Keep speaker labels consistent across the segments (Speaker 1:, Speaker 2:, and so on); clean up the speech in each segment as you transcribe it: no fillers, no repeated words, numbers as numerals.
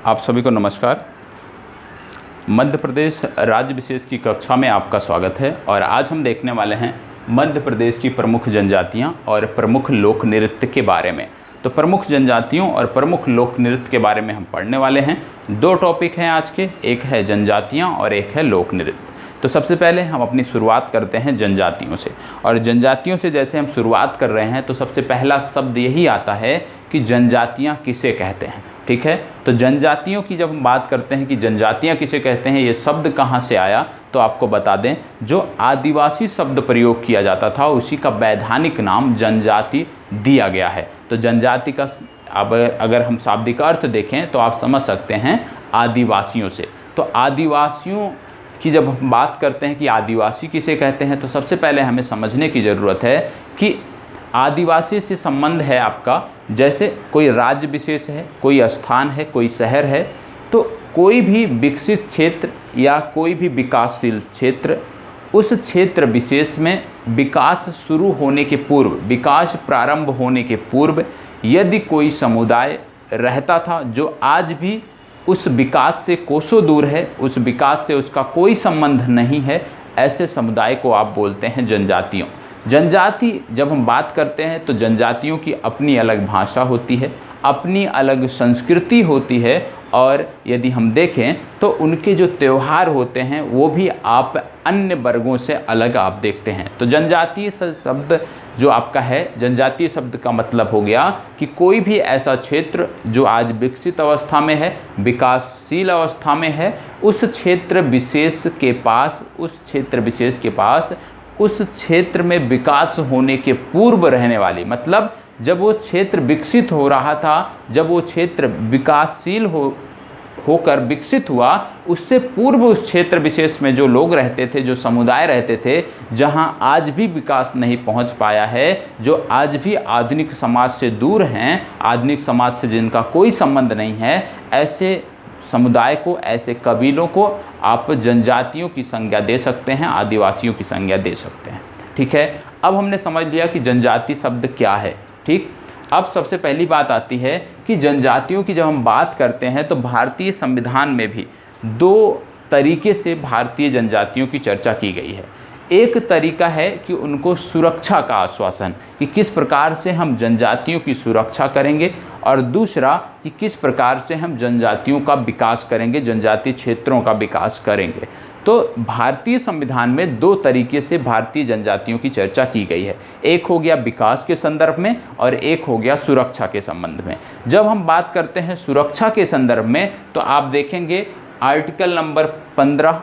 Speaker 1: आप सभी को नमस्कार। मध्य प्रदेश राज्य विशेष की कक्षा में आपका स्वागत है और आज हम देखने वाले हैं मध्य प्रदेश की प्रमुख जनजातियां और प्रमुख लोक नृत्य के बारे में। तो प्रमुख जनजातियों और प्रमुख लोक नृत्य के बारे में हम पढ़ने वाले हैं। दो टॉपिक हैं आज के, एक है जनजातियां और एक है लोक नृत्य। तो सबसे पहले हम अपनी शुरुआत करते हैं जनजातियों से, और जनजातियों से जैसे हम शुरुआत कर रहे हैं तो सबसे पहला शब्द यही आता है कि जनजातियां किसे कहते हैं। ठीक है, तो जनजातियों की जब हम बात करते हैं कि जनजातियां किसे कहते हैं, ये शब्द कहाँ से आया, तो आपको बता दें जो आदिवासी शब्द प्रयोग किया जाता था उसी का वैधानिक नाम जनजाति दिया गया है। तो जनजाति का अब अगर हम शाब्दिक अर्थ देखें तो आप समझ सकते हैं आदिवासियों से। तो आदिवासियों की जब हम बात करते हैं कि आदिवासी किसे कहते हैं, तो सबसे पहले हमें समझने की ज़रूरत है कि आदिवासी से संबंध है आपका, जैसे कोई राज्य विशेष है, कोई स्थान है, कोई शहर है, तो कोई भी विकसित क्षेत्र या कोई भी विकासशील क्षेत्र, उस क्षेत्र विशेष में विकास शुरू होने के पूर्व, विकास प्रारंभ होने के पूर्व यदि कोई समुदाय रहता था जो आज भी उस विकास से कोसों दूर है, उस विकास से उसका कोई संबंध नहीं है, ऐसे समुदाय को आप बोलते हैं जनजातियों। जनजाति जब हम बात करते हैं तो जनजातियों की अपनी अलग भाषा होती है, अपनी अलग संस्कृति होती है, और यदि हम देखें तो उनके जो त्यौहार होते हैं वो भी आप अन्य वर्गों से अलग आप देखते हैं। तो जनजातीय शब्द जो आपका है, जनजातीय शब्द का मतलब हो गया कि कोई भी ऐसा क्षेत्र जो आज विकसित अवस्था में है, विकासशील अवस्था में है, उस क्षेत्र विशेष के पास उस क्षेत्र में विकास होने के पूर्व रहने वाली, मतलब जब वो क्षेत्र विकसित हो रहा था, जब वो क्षेत्र विकासशील होकर विकसित हुआ, उससे पूर्व उस क्षेत्र विशेष में जो लोग रहते थे, जो समुदाय रहते थे, जहां आज भी विकास नहीं पहुंच पाया है, जो आज भी आधुनिक समाज से दूर हैं, आधुनिक समाज से जिनका कोई संबंध नहीं है, ऐसे समुदाय को, ऐसे कबीलों को आप जनजातियों की संज्ञा दे सकते हैं, आदिवासियों की संज्ञा दे सकते हैं। ठीक है, अब हमने समझ लिया कि जनजाति शब्द क्या है। ठीक, अब सबसे पहली बात आती है कि जनजातियों की जब हम बात करते हैं तो भारतीय संविधान में भी दो तरीके से भारतीय जनजातियों की चर्चा की गई है। एक तरीका है कि उनको सुरक्षा का आश्वासन, कि किस प्रकार से हम जनजातियों की सुरक्षा करेंगे, और दूसरा कि किस प्रकार से हम जनजातियों का विकास करेंगे, जनजातीय क्षेत्रों का विकास करेंगे। तो भारतीय संविधान में दो तरीके से भारतीय जनजातियों की चर्चा की गई है। एक हो गया विकास के संदर्भ में और एक हो गया सुरक्षा के संबंध में। जब हम बात करते हैं सुरक्षा के संदर्भ में तो आप देखेंगे आर्टिकल नंबर 15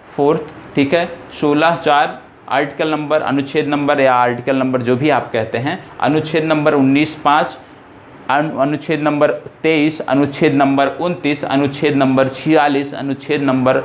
Speaker 1: फोर्थ, ठीक है, 16(4), आर्टिकल नंबर, अनुच्छेद नंबर या आर्टिकल नंबर जो भी आप कहते हैं, अनुच्छेद नंबर 19(5), अनुच्छेद नंबर 23, अनुच्छेद नंबर 29, अनुच्छेद नंबर 46, अनुच्छेद नंबर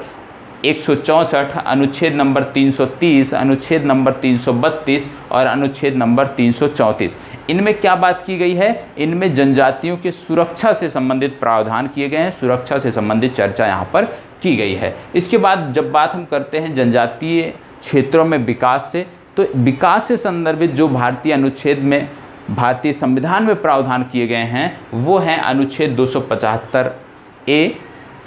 Speaker 1: 164, अनुच्छेद नंबर 330, अनुच्छेद नंबर 332 और अनुच्छेद नंबर 334। इनमें क्या बात की गई है? इनमें जनजातियों के सुरक्षा से संबंधित प्रावधान किए गए हैं, सुरक्षा से संबंधित चर्चा यहाँ पर की गई है। इसके बाद जब बात हम करते हैं जनजातीय क्षेत्रों में विकास से, तो विकास से संदर्भित जो भारतीय अनुच्छेद में, भारतीय संविधान में प्रावधान किए गए हैं वो हैं अनुच्छेद 275(a),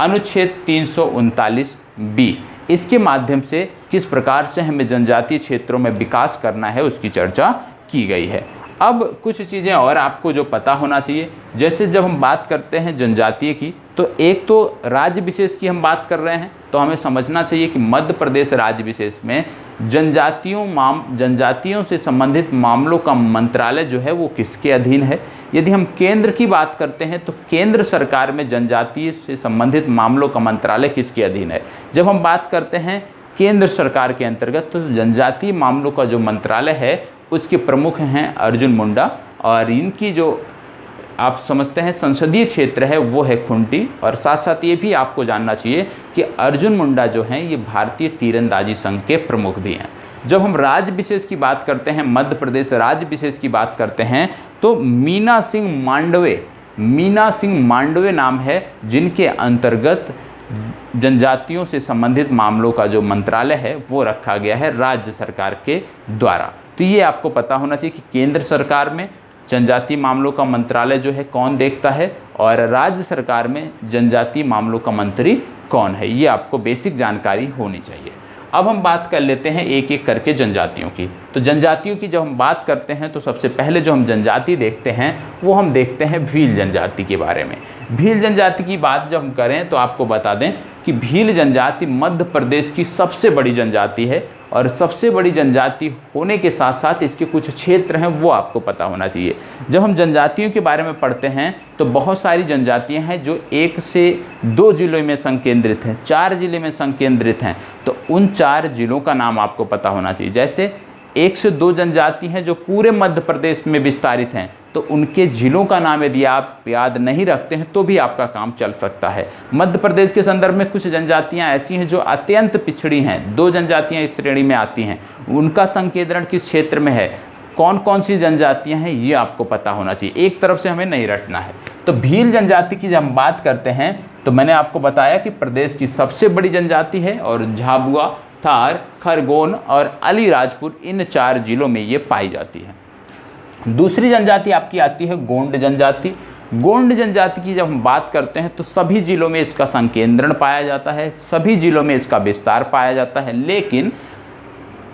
Speaker 1: अनुच्छेद 339(b). इसके माध्यम से किस प्रकार से हमें जनजातीय क्षेत्रों में विकास करना है उसकी चर्चा की गई है। अब कुछ चीज़ें और आपको जो पता होना चाहिए, जैसे जब हम बात करते हैं जनजातीय की, तो एक तो राज्य विशेष की हम बात कर रहे हैं, तो हमें समझना चाहिए कि मध्य प्रदेश राज्य विशेष में जनजातियों से संबंधित मामलों का मंत्रालय जो है वो किसके अधीन है। यदि हम केंद्र की बात करते हैं तो केंद्र सरकार में जनजातीय से संबंधित मामलों का मंत्रालय किसके अधीन है। जब हम बात करते हैं केंद्र सरकार के अंतर्गत, तो जनजातीय मामलों का जो मंत्रालय है उसके प्रमुख हैं अर्जुन मुंडा, और इनकी जो आप समझते हैं संसदीय क्षेत्र है वो है खूंटी। और साथ साथ ये भी आपको जानना चाहिए कि अर्जुन मुंडा जो हैं ये भारतीय तीरंदाजी संघ के प्रमुख भी हैं। जब हम राज्य विशेष की बात करते हैं, मध्य प्रदेश राज्य विशेष की बात करते हैं, तो मीना सिंह मांडवे नाम है जिनके अंतर्गत जनजातियों से संबंधित मामलों का जो मंत्रालय है वो रखा गया है राज्य सरकार के द्वारा। तो ये आपको पता होना चाहिए कि केंद्र सरकार में जनजातीय मामलों का मंत्रालय जो है कौन देखता है, और राज्य सरकार में जनजातीय मामलों का मंत्री कौन है, ये आपको बेसिक जानकारी होनी चाहिए। अब हम बात कर लेते हैं एक एक करके जनजातियों की। तो जनजातियों की जब हम बात करते हैं तो सबसे पहले जो हम जनजाति देखते हैं वो हम देखते हैं भील जनजाति के बारे में। भील जनजाति की बात जब हम करें तो आपको बता दें कि भील जनजाति मध्य प्रदेश की सबसे बड़ी जनजाति है, और सबसे बड़ी जनजाति होने के साथ साथ इसके कुछ क्षेत्र हैं वो आपको पता होना चाहिए। जब हम जनजातियों के बारे में पढ़ते हैं तो बहुत सारी जनजातियां हैं जो 1 से 2 जिलों में संकेंद्रित हैं, 4 जिले में संकेंद्रित हैं। तो उन 4 जिलों का नाम आपको पता होना चाहिए। जैसे 1 से 2 जनजाति हैं जो पूरे मध्य प्रदेश में विस्तारित हैं, तो उनके जिलों का नाम यदि आप याद नहीं रखते हैं तो भी आपका काम चल सकता है। मध्य प्रदेश के संदर्भ में कुछ जनजातियां ऐसी हैं जो अत्यंत पिछड़ी हैं, 2 जनजातियां इस श्रेणी में आती हैं, उनका संकेंद्रण किस क्षेत्र में है, कौन कौन सी जनजातियां हैं, ये आपको पता होना चाहिए, एक तरफ से हमें नहीं रटना है। तो भील जनजाति की जब हम बात करते हैं तो मैंने आपको बताया कि प्रदेश की सबसे बड़ी जनजाति है, और झाबुआ, थार, खरगोन और अलीराजपुर इन 4 जिलों में ये पाई जाती है। दूसरी जनजाति आपकी आती है गोंड जनजाति। गोंड जनजाति की जब हम बात करते हैं तो सभी जिलों में इसका संकेंद्रण पाया जाता है, सभी जिलों में इसका विस्तार पाया जाता है, लेकिन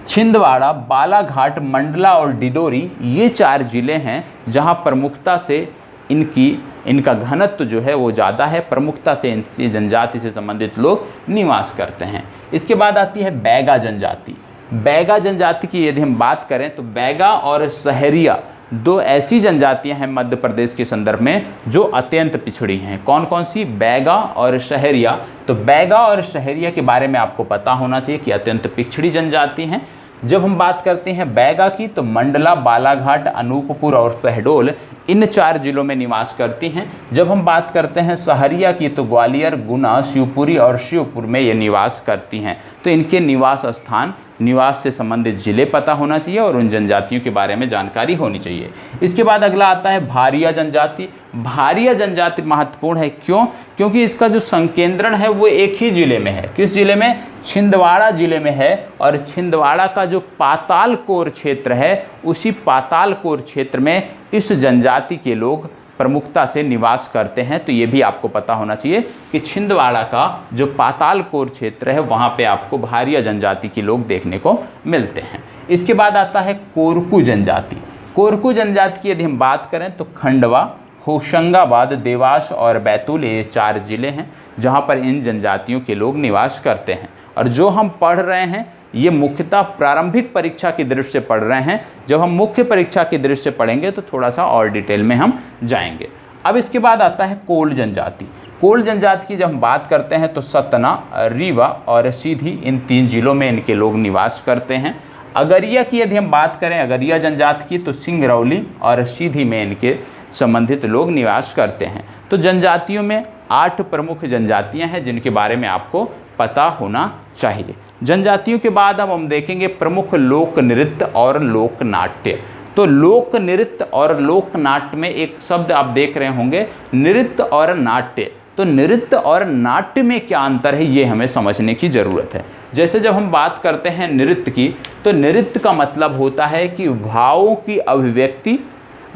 Speaker 1: छिंदवाड़ा, बालाघाट, मंडला और डिडोरी ये 4 जिले हैं जहां प्रमुखता से इनका घनत्व जो है वो ज़्यादा है, प्रमुखता से इनकी जनजाति से संबंधित लोग निवास करते हैं। इसके बाद आती है बैगा जनजाति। बैगा जनजाति की यदि हम बात करें तो बैगा और सहरिया 2 ऐसी जनजातियां हैं मध्य प्रदेश के संदर्भ में जो अत्यंत पिछड़ी हैं। कौन कौन सी? बैगा और सहरिया। तो बैगा और सहरिया के बारे में आपको पता होना चाहिए कि अत्यंत पिछड़ी जनजाति हैं। जब हम बात करते हैं बैगा की तो मंडला, बालाघाट, अनूपपुर और शहडोल इन 4 जिलों में निवास करती हैं। जब हम बात करते हैं सहरिया की तो ग्वालियर, गुना, शिवपुरी और शिवपुर में ये निवास करती हैं। तो इनके निवास स्थान, निवास से संबंधित जिले पता होना चाहिए और उन जनजातियों के बारे में जानकारी होनी चाहिए। इसके बाद अगला आता है भारिया जनजाति। भारिया जनजाति महत्वपूर्ण है, क्यों? क्योंकि इसका जो संकेंद्रण है वो एक ही जिले में है। किस जिले में? छिंदवाड़ा जिले में है, और छिंदवाड़ा का जो पातालकोर क्षेत्र है उसी पातालकोर क्षेत्र में इस जनजाति के लोग प्रमुखता से निवास करते हैं। तो ये भी आपको पता होना चाहिए कि छिंदवाड़ा का जो पातालकोर क्षेत्र है वहाँ पे आपको भारिया जनजाति के लोग देखने को मिलते हैं। इसके बाद आता है कोरकू जनजाति। कोरकू जनजाति की यदि हम बात करें तो खंडवा, होशंगाबाद, देवास और बैतूल ये 4 जिले हैं जहाँ पर इन जनजातियों के लोग निवास करते हैं। और जो हम पढ़ रहे हैं ये मुख्यतः प्रारंभिक परीक्षा की दृष्टि से पढ़ रहे हैं। जब हम मुख्य परीक्षा की दृष्टि से पढ़ेंगे तो थोड़ा सा और डिटेल में हम जाएंगे। अब इसके बाद आता है कोल जनजाति। कोल जनजाति की जब हम बात करते हैं तो सतना, रीवा और सीधी इन 3 जिलों में इनके लोग निवास करते हैं। अगरिया की यदि हम बात करें, अगरिया जनजाति की, तो सिंगरौली और सीधी में इनके संबंधित लोग निवास करते हैं। तो जनजातियों में 8 प्रमुख जनजातियां हैं जिनके बारे में आपको पता होना चाहिए। जनजातियों के बाद अब हम देखेंगे प्रमुख लोक नृत्य और लोक नाट्य। तो लोक नृत्य और लोक नाट्य में एक शब्द आप देख रहे होंगे, नृत्य और नाट्य। तो नृत्य और नाट्य में क्या अंतर है ये हमें समझने की ज़रूरत है। जैसे जब हम बात करते हैं नृत्य की, तो नृत्य का मतलब होता है कि भावों की अभिव्यक्ति,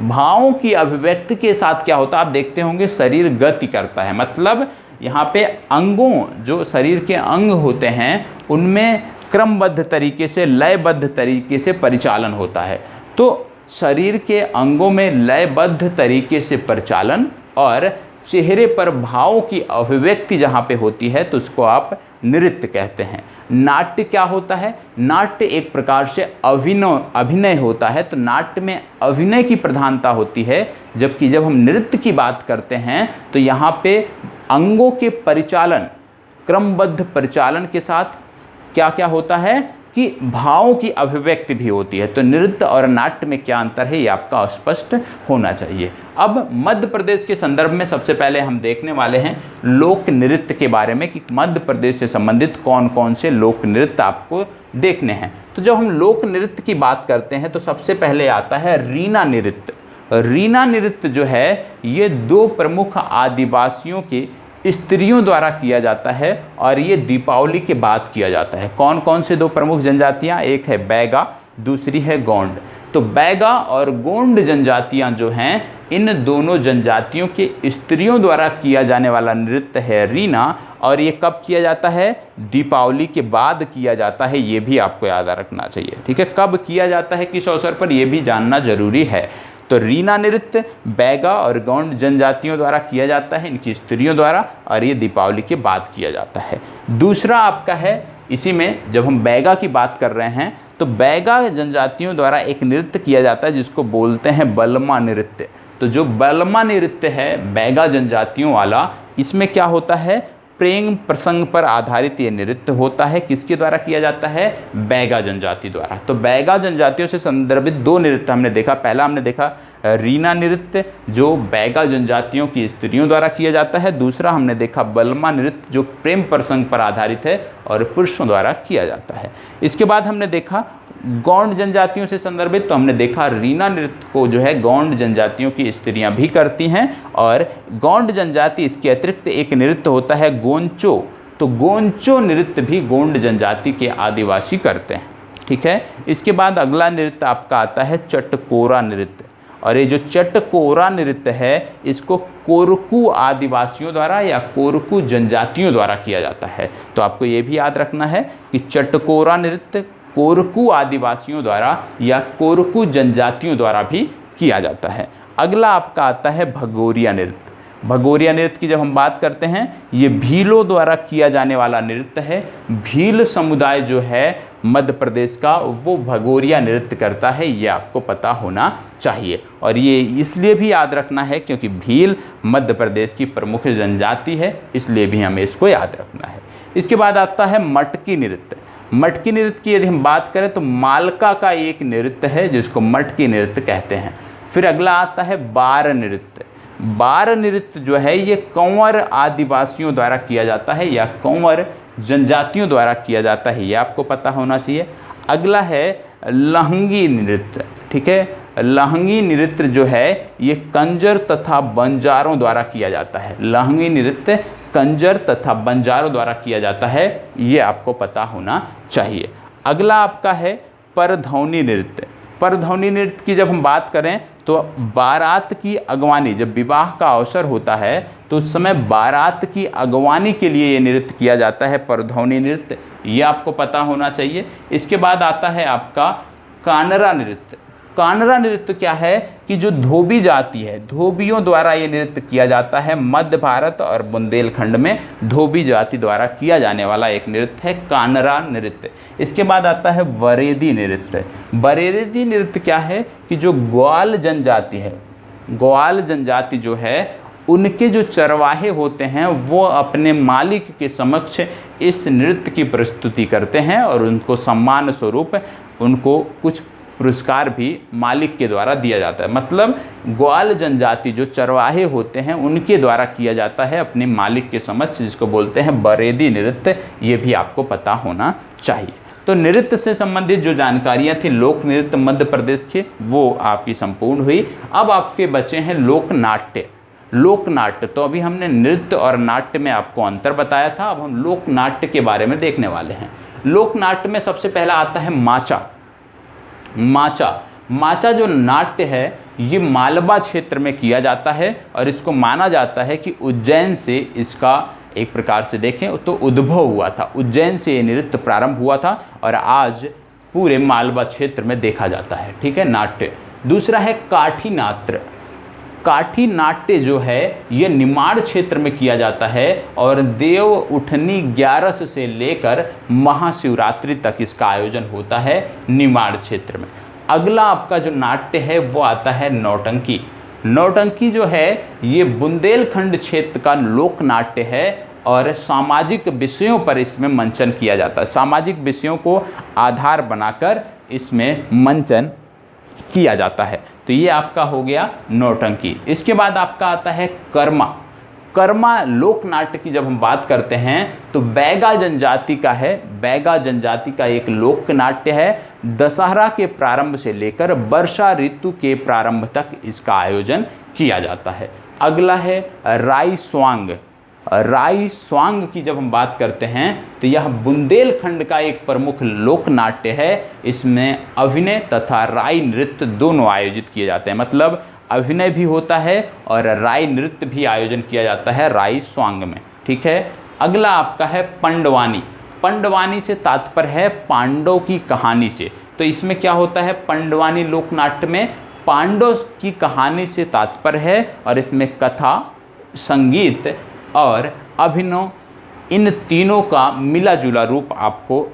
Speaker 1: भावों की अभिव्यक्ति के साथ क्या होता है आप देखते होंगे शरीर गति करता है। मतलब यहाँ पे अंगों, जो शरीर के अंग होते हैं उनमें क्रमबद्ध तरीके से, लयबद्ध तरीके से परिचालन होता है। तो शरीर के अंगों में लयबद्ध तरीके से परिचालन और चेहरे पर भावों की अभिव्यक्ति जहाँ पे होती है तो उसको आप नृत्य कहते हैं। नाट्य क्या होता है? नाट्य एक प्रकार से अभिनय होता है। तो नाट्य में अभिनय की प्रधानता होती है, जबकि जब हम नृत्य की बात करते हैं तो यहाँ पे अंगों के परिचालन, क्रमबद्ध परिचालन के साथ क्या क्या होता है कि भावों की अभिव्यक्ति भी होती है। तो नृत्य और नाट्य में क्या अंतर है ये आपका स्पष्ट होना चाहिए। अब मध्य प्रदेश के संदर्भ में सबसे पहले हम देखने वाले हैं लोक नृत्य के बारे में कि मध्य प्रदेश से संबंधित कौन कौन से लोक नृत्य आपको देखने हैं। तो जब हम लोक नृत्य की बात करते हैं तो सबसे पहले आता है रीना नृत्य। रीना नृत्य जो है ये 2 प्रमुख आदिवासियों के स्त्रियों द्वारा किया जाता है और ये दीपावली के बाद किया जाता है। कौन कौन से 2 प्रमुख जनजातियां? एक है बैगा, दूसरी है गोंड। तो बैगा और गोंड जनजातियां जो हैं, इन दोनों जनजातियों के स्त्रियों द्वारा किया जाने वाला नृत्य है रीना। और ये कब किया जाता है? दीपावली के बाद किया जाता है, ये भी आपको याद रखना चाहिए। ठीक है, कब किया जाता है, किस अवसर पर, ये भी जानना जरूरी है। तो रीना नृत्य बैगा और गौंड जनजातियों द्वारा किया जाता है, इनकी स्त्रियों द्वारा, और ये दीपावली के बाद किया जाता है। दूसरा आपका है, इसी में जब हम बैगा की बात कर रहे हैं तो बैगा जनजातियों द्वारा एक नृत्य किया जाता है जिसको बोलते हैं बलमा नृत्य। तो जो बलमा नृत्य है बैगा जनजातियों वाला, इसमें क्या होता है, प्रेम प्रसंग पर आधारित ये नृत्य होता है। किसके द्वारा किया जाता है? बैगा जनजाति द्वारा। तो बैगा जनजातियों से संदर्भित दो नृत्य हमने देखा। पहला हमने देखा रीना नृत्य जो बैगा जनजातियों की स्त्रियों द्वारा किया जाता है। दूसरा हमने देखा बलमा नृत्य जो प्रेम प्रसंग पर आधारित है और पुरुषों द्वारा किया जाता है। इसके बाद हमने देखा गौंड जनजातियों से संदर्भित, तो हमने देखा रीना नृत्य को जो है गौंड जनजातियों की स्त्रियां भी करती हैं। और गौंड जनजाति, इसके अतिरिक्त एक नृत्य होता है गोंचो, तो गोंचो नृत्य भी गोंड जनजाति के आदिवासी करते हैं। ठीक है, इसके बाद अगला नृत्य आपका आता है चटकोरा नृत्य। और ये जो चटकोरा नृत्य है इसको कोरकू आदिवासियों द्वारा या कोरकू जनजातियों द्वारा किया जाता है। तो आपको ये भी याद रखना है कि चटकोरा नृत्य कोरकू आदिवासियों द्वारा या कोरकू जनजातियों द्वारा भी किया जाता है। अगला आपका आता है भगोरिया नृत्य। भगोरिया नृत्य की जब हम बात करते हैं, ये भीलों द्वारा किया जाने वाला नृत्य है। भील समुदाय जो है मध्य प्रदेश का, वो भगोरिया नृत्य करता है, ये आपको पता होना चाहिए। और ये इसलिए भी याद रखना है क्योंकि भील मध्य प्रदेश की प्रमुख जनजाति है, इसलिए भी हमें इसको याद रखना है। इसके बाद आता है मटकी नृत्य। मटकी नृत्य की यदि हम बात करें तो मालका का एक नृत्य है जिसको मटकी नृत्य कहते हैं। फिर अगला आता है बार नृत्य। बार नृत्य जो है ये कंवर आदिवासियों द्वारा किया जाता है या कंवर जनजातियों द्वारा किया जाता है, ये आपको पता होना चाहिए। अगला है लहंगी नृत्य। ठीक है, लहंगी नृत्य जो है ये कंजर तथा बंजारों द्वारा किया जाता है। लहंगी नृत्य कंजर तथा बंजारों द्वारा किया जाता है, ये आपको पता होना चाहिए। अगला आपका है परधौनी नृत्य। परधौनी नृत्य की जब हम बात करें तो बारात की अगवानी, जब विवाह का अवसर होता है तो उस समय बारात की अगवानी के लिए ये नृत्य किया जाता है, परधौनी नृत्य, ये आपको पता होना चाहिए। इसके बाद आता है आपका कानरा नृत्य। कानरा नृत्य क्या है कि जो धोबी जाति है, धोबियों द्वारा ये नृत्य किया जाता है। मध्य भारत और बुंदेलखंड में धोबी जाति द्वारा किया जाने वाला एक नृत्य है कानरा नृत्य। इसके बाद आता है बरेदी नृत्य। बरेदी नृत्य क्या है कि जो ग्वाल जनजाति है, ग्वाल जनजाति जो है उनके जो चरवाहे होते हैं वो अपने मालिक के समक्ष इस नृत्य की प्रस्तुति करते हैं और उनको सम्मान स्वरूप उनको कुछ पुरस्कार भी मालिक के द्वारा दिया जाता है। मतलब ग्वाल जनजाति जो चरवाहे होते हैं उनके द्वारा किया जाता है अपने मालिक के समक्ष, जिसको बोलते हैं बरेदी नृत्य, ये भी आपको पता होना चाहिए। तो नृत्य से संबंधित जो जानकारियाँ थी लोक नृत्य मध्य प्रदेश के, वो आपकी संपूर्ण हुई। अब आपके बचे हैं लोक नाट्य। लोक नाट्य, तो अभी हमने नृत्य और नाट्य में आपको अंतर बताया था, अब हम लोक नाट्य के बारे में देखने वाले हैं। लोक नाट्य में सबसे पहला आता है माचा। माचा जो नाट्य है ये मालवा क्षेत्र में किया जाता है और इसको माना जाता है कि उज्जैन से इसका एक प्रकार से देखें तो उद्भव हुआ था। उज्जैन से ये नृत्य प्रारंभ हुआ था और आज पूरे मालवा क्षेत्र में देखा जाता है। ठीक है, नाट्य। दूसरा है काठी नाट्य। काठी नाट्य जो है ये निमाड़ क्षेत्र में किया जाता है और देव उठनी 11 से लेकर महाशिवरात्रि तक इसका आयोजन होता है निमाड़ क्षेत्र में। अगला आपका जो नाट्य है वो आता है नौटंकी। नौटंकी जो है ये बुंदेलखंड क्षेत्र का लोक नाट्य है और सामाजिक विषयों पर इसमें मंचन किया जाता है। सामाजिक विषयों को आधार बनाकर इसमें मंचन किया जाता है। तो ये आपका हो गया नौटंकी। इसके बाद आपका आता है कर्मा। कर्मा लोक नाट्य की जब हम बात करते हैं तो बैगा जनजाति का है। बैगा जनजाति का एक लोक नाट्य है। दशहरा के प्रारंभ से लेकर वर्षा ऋतु के प्रारंभ तक इसका आयोजन किया जाता है। अगला है राई स्वांग। राई स्वांग की जब हम बात करते हैं तो यह बुंदेलखंड का एक प्रमुख लोक नाट्य है। इसमें अभिनय तथा राई नृत्य दोनों आयोजित किए जाते हैं, मतलब अभिनय भी होता है और राई नृत्य भी आयोजन किया जाता है राई स्वांग में। ठीक है, अगला आपका है पंडवानी। पंडवानी से तात्पर्य है पांडव की कहानी से। तो इसमें क्या होता है, पंडवानी लोक नाट्य में पांडव की कहानी से तात्पर्य है और इसमें कथा, संगीत और अभिनय इन तीनों का मिला जुला रूप आपको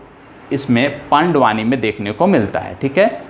Speaker 1: इसमें पांडवानी में देखने को मिलता है। ठीक है,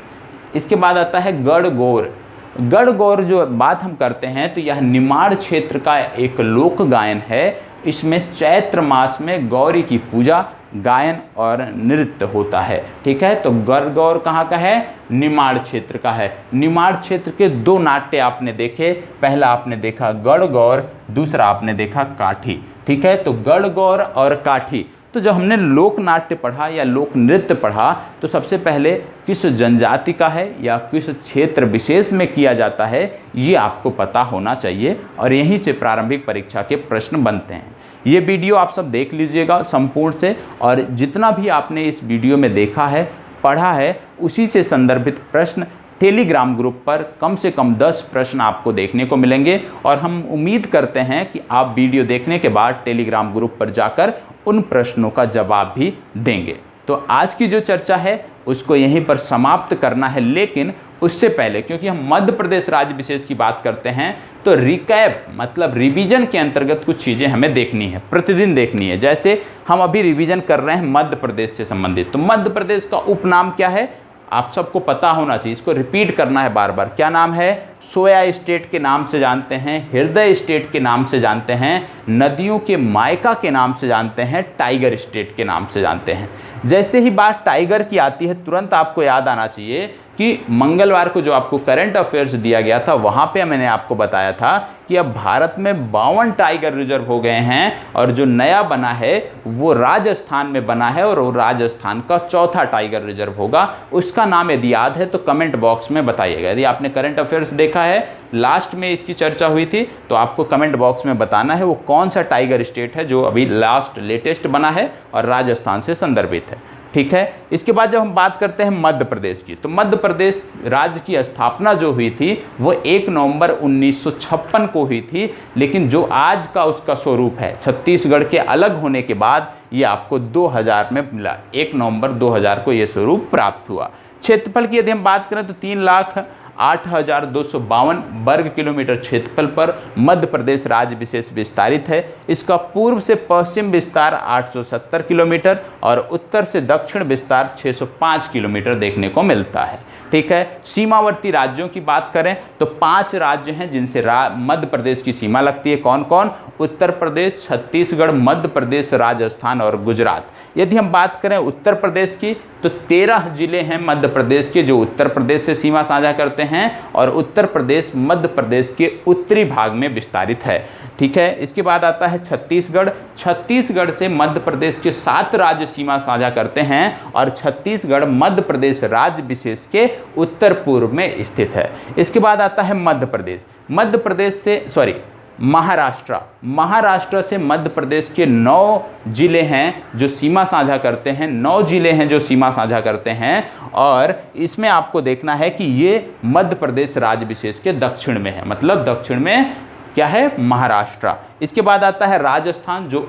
Speaker 1: इसके बाद आता है गणगौर। गणगौर जो बात हम करते हैं तो यह निमाड़ क्षेत्र का एक लोक गायन है। इसमें चैत्र मास में गौरी की पूजा, गायन और नृत्य होता है। ठीक है, तो गणगौर कहाँ का है, निमाड़ क्षेत्र का है। निमाड़ क्षेत्र के दो नाट्य आपने देखे, पहला आपने देखा गणगौर, दूसरा आपने देखा काठी। ठीक है, तो गणगौर और काठी। तो जब हमने लोक नाट्य पढ़ा या लोक नृत्य पढ़ा तो सबसे पहले किस जनजाति का है या किस क्षेत्र विशेष में किया जाता है ये आपको पता होना चाहिए और यहीं से प्रारंभिक परीक्षा के प्रश्न बनते हैं। ये वीडियो आप सब देख लीजिएगा संपूर्ण से, और जितना भी आपने इस वीडियो में देखा है, पढ़ा है, उसी से संदर्भित प्रश्न टेलीग्राम ग्रुप पर कम से कम 10 प्रश्न आपको देखने को मिलेंगे और हम उम्मीद करते हैं कि आप वीडियो देखने के बाद टेलीग्राम ग्रुप पर जाकर उन प्रश्नों का जवाब भी देंगे। तो आज की जो चर्चा है उसको यहीं पर समाप्त करना है, लेकिन उससे पहले क्योंकि हम मध्य प्रदेश राज्य विशेष की बात करते हैं तो रिकैप मतलब रिवीजन के अंतर्गत कुछ चीज़ें हमें देखनी है, प्रतिदिन देखनी है। जैसे हम अभी रिवीजन कर रहे हैं मध्य प्रदेश से संबंधित, तो मध्य प्रदेश का उपनाम क्या है आप सबको पता होना चाहिए, इसको रिपीट करना है बार बार। क्या नाम है, सोया स्टेट के नाम से जानते हैं, हृदय स्टेट के नाम से जानते हैं, नदियों के मायका के नाम से जानते हैं, टाइगर स्टेट के नाम से जानते हैं। जैसे ही बात टाइगर की आती है तुरंत आपको याद आना चाहिए कि मंगलवार को जो आपको करंट अफेयर्स दिया गया था वहाँ पे मैंने आपको बताया था कि अब भारत में 52 टाइगर रिजर्व हो गए हैं और जो नया बना है वो राजस्थान में बना है और वो राजस्थान का चौथा टाइगर रिजर्व होगा। उसका नाम यदि याद है तो कमेंट बॉक्स में बताइएगा। यदि आपने करंट अफेयर्स देखा है, लास्ट में इसकी चर्चा हुई थी, तो आपको कमेंट बॉक्स में बताना है वो कौन सा टाइगर स्टेट है जो अभी लेटेस्ट बना है और राजस्थान से संदर्भित है। ठीक है, इसके बाद जब हम बात करते हैं मध्य प्रदेश की, तो मध्य प्रदेश राज्य की स्थापना जो हुई थी वो 1 नवंबर 1956 को हुई थी, लेकिन जो आज का उसका स्वरूप है छत्तीसगढ़ के अलग होने के बाद ये आपको 2000 में मिला। 1 नवंबर 2000 को ये स्वरूप प्राप्त हुआ। क्षेत्रफल की यदि हम बात करें तो 3,08,252 वर्ग किलोमीटर क्षेत्रफल पर मध्य प्रदेश राज्य विशेष विस्तारित है। इसका पूर्व से पश्चिम विस्तार 870 किलोमीटर और उत्तर से दक्षिण विस्तार 605 किलोमीटर देखने को मिलता है। ठीक है, सीमावर्ती राज्यों की बात करें तो 5 राज्य हैं जिनसे मध्य प्रदेश की सीमा लगती है। कौन कौन, उत्तर प्रदेश, छत्तीसगढ़, मध्य प्रदेश, राजस्थान और गुजरात। यदि हम बात करें उत्तर प्रदेश की तो 13 जिले हैं मध्य प्रदेश के जो उत्तर प्रदेश से सीमा साझा करते हैं और उत्तर प्रदेश मध्य प्रदेश के उत्तरी भाग में विस्तारित है। ठीक है, इसके बाद आता है छत्तीसगढ़। छत्तीसगढ़ से मध्य प्रदेश के 7 राज्य सीमा साझा करते हैं और छत्तीसगढ़ मध्य प्रदेश राज्य विशेष के उत्तर पूर्व में स्थित है। इसके बाद आता है मध्य प्रदेश से महाराष्ट्र से मध्य प्रदेश के 9 जिले हैं जो सीमा साझा करते हैं। 9 जिले हैं जो सीमा साझा करते हैं और इसमें आपको देखना है कि ये मध्य प्रदेश राज्य विशेष के दक्षिण में है, मतलब दक्षिण में क्या है, महाराष्ट्र। इसके बाद आता है राजस्थान जो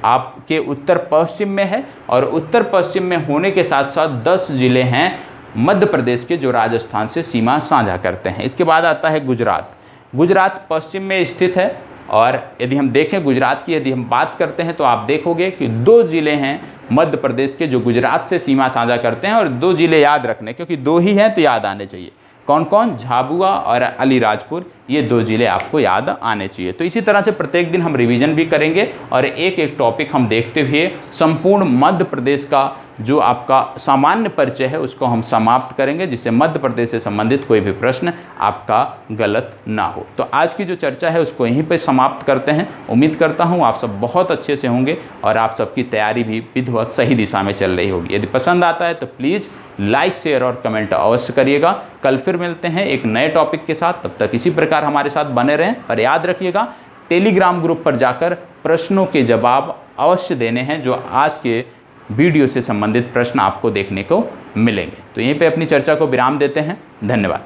Speaker 1: आपके उत्तर पश्चिम में है और उत्तर पश्चिम में होने के साथ साथ 10 जिले हैं मध्य प्रदेश के जो राजस्थान से सीमा साझा करते हैं। इसके बाद आता है गुजरात पश्चिम में स्थित है और यदि हम देखें गुजरात की यदि हम बात करते हैं तो आप देखोगे कि 2 जिले हैं मध्य प्रदेश के जो गुजरात से सीमा साझा करते हैं और 2 जिले याद रखने, क्योंकि 2 ही हैं तो याद आने चाहिए। कौन कौन, झाबुआ और अलीराजपुर, ये 2 जिले आपको याद आने चाहिए। तो इसी तरह से प्रत्येक दिन हम रिवीजन भी करेंगे और एक एक टॉपिक हम देखते हुए संपूर्ण मध्य प्रदेश का जो आपका सामान्य परिचय है उसको हम समाप्त करेंगे, जिससे मध्य प्रदेश से संबंधित कोई भी प्रश्न आपका गलत ना हो। तो आज की जो चर्चा है उसको यहीं पे समाप्त करते हैं। उम्मीद करता हूँ आप सब बहुत अच्छे से होंगे और आप सबकी तैयारी भी विधिवत सही दिशा में चल रही होगी। यदि पसंद आता है तो प्लीज़ लाइक, शेयर और कमेंट अवश्य करिएगा। कल फिर मिलते हैं एक नए टॉपिक के साथ, तब तक इसी प्रकार हमारे साथ बने रहें और याद रखिएगा टेलीग्राम ग्रुप पर जाकर प्रश्नों के जवाब अवश्य देने हैं, जो आज के वीडियो से संबंधित प्रश्न आपको देखने को मिलेंगे। तो यहीं पे अपनी चर्चा को विराम देते हैं। धन्यवाद।